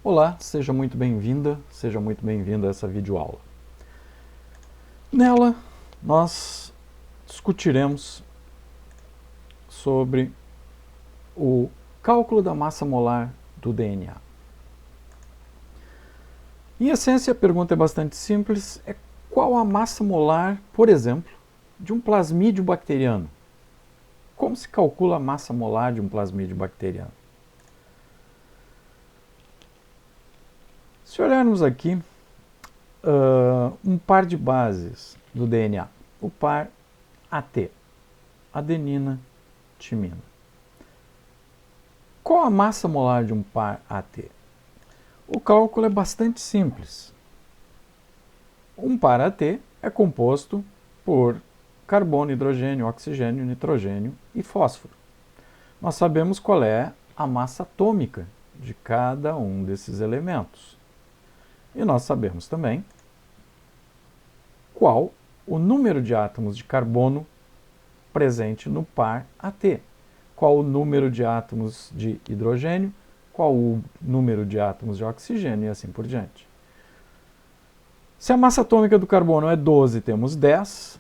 Olá, seja muito bem-vinda, seja muito bem-vindo a essa videoaula. Nela, nós discutiremos sobre o cálculo da massa molar do DNA. Em essência, a pergunta é bastante simples, é qual a massa molar, por exemplo, de um plasmídio bacteriano? Como se calcula a massa molar de um plasmídio bacteriano? Se olharmos aqui, um par de bases do DNA, o par AT, adenina, timina. Qual a massa molar de um par AT? O cálculo é bastante simples. Um par AT é composto por carbono, hidrogênio, oxigênio, nitrogênio e fósforo. Nós sabemos qual é a massa atômica de cada um desses elementos. E nós sabemos também qual o número de átomos de carbono presente no par AT, qual o número de átomos de hidrogênio, qual o número de átomos de oxigênio e assim por diante. Se a massa atômica do carbono é 12, temos 10,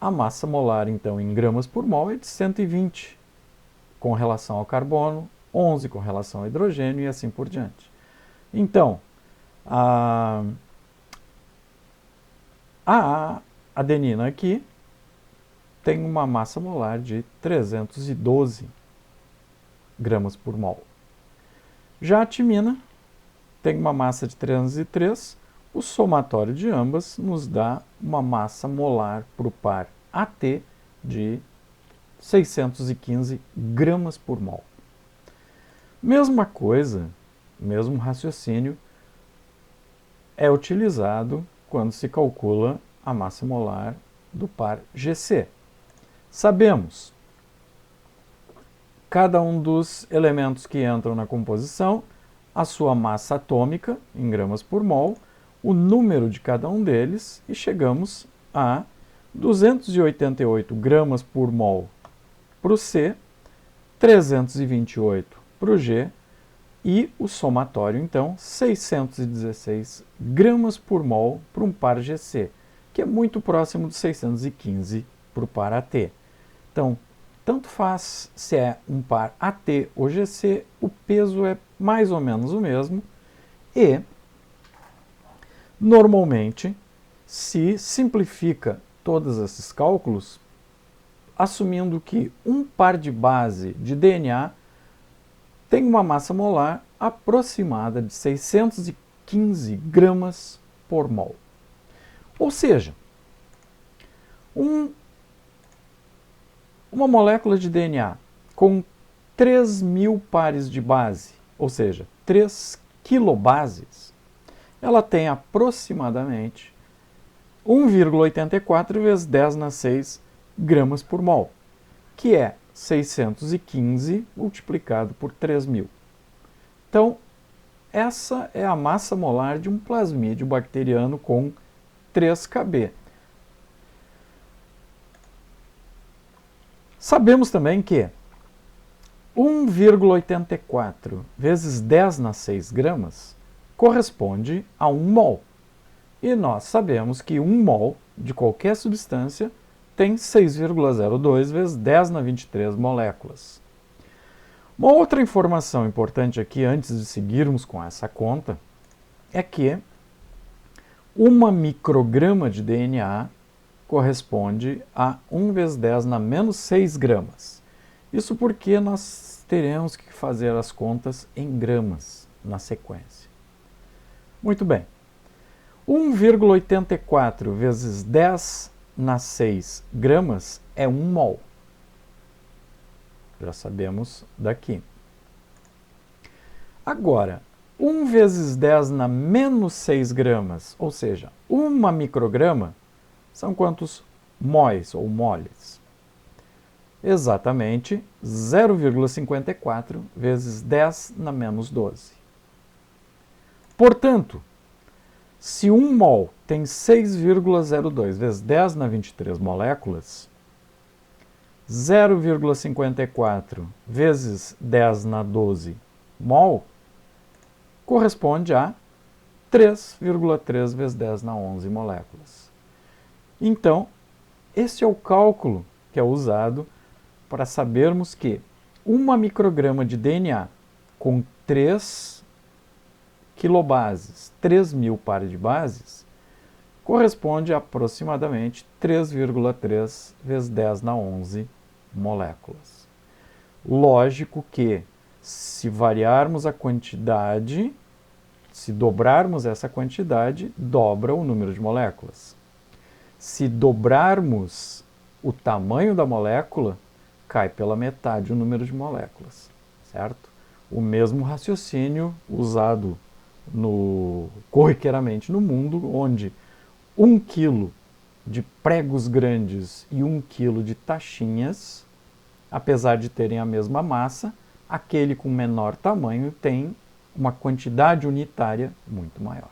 a massa molar, então, em gramas por mol é de 120 com relação ao carbono, 11 com relação ao hidrogênio e assim por diante. Então, a adenina aqui tem uma massa molar de 312 gramas por mol. Já a timina tem uma massa de 303, o somatório de ambas nos dá uma massa molar para o par AT de 615 gramas por mol. Mesma coisa, mesmo raciocínio, é utilizado quando se calcula a massa molar do par GC. Sabemos cada um dos elementos que entram na composição, a sua massa atômica em gramas por mol, o número de cada um deles e chegamos a 288 gramas por mol para o C, 328 para o G e o somatório, então, 616 gramas por mol para um par GC, que é muito próximo de 615 para o par AT. Então, tanto faz se é um par AT ou GC, o peso é mais ou menos o mesmo e, normalmente, se simplifica todos esses cálculos assumindo que um par de base de DNA tem uma massa molar aproximada de 615 gramas por mol. Ou seja, uma molécula de DNA com 3.000 pares de base, ou seja, 3 quilobases, ela tem aproximadamente 1,84 vezes 10 na 6 gramas por mol, que é 615 multiplicado por 3.000. Então, essa é a massa molar de um plasmídio bacteriano com 3Kb. Sabemos também que 1,84 vezes 10 na 6 gramas corresponde a 1 mol. E nós sabemos que 1 mol de qualquer substância tem 6,02 vezes 10 na 23 moléculas. Uma outra informação importante aqui, antes de seguirmos com essa conta, é que 1 micrograma de DNA corresponde a 1 vezes 10 na menos 6 gramas. Isso porque nós teremos que fazer as contas em gramas na sequência. Muito bem. 1,84 vezes 10 na 6 gramas é 1 mol. Já sabemos daqui. Agora, 1 vezes 10 na menos 6 gramas, ou seja, 1 micrograma, são quantos móis ou moles? Exatamente 0,54 vezes 10 na menos 12. Portanto, se 1 mol tem 6,02 vezes 10 na 23 moléculas, 0,54 vezes 10 na 12 mol corresponde a 3,3 vezes 10 na 11 moléculas. Então, esse é o cálculo que é usado para sabermos que uma micrograma de DNA com 3 quilobases, 3.000 pares de bases, corresponde a aproximadamente 3,3 vezes 10 na 11 moléculas. Lógico que, se variarmos a quantidade, se dobrarmos essa quantidade, dobra o número de moléculas. Se dobrarmos o tamanho da molécula, cai pela metade o número de moléculas, certo? O mesmo raciocínio usado corriqueiramente no mundo, onde 1 quilo de pregos grandes e 1 quilo de taxinhas, apesar de terem a mesma massa, aquele com menor tamanho tem uma quantidade unitária muito maior.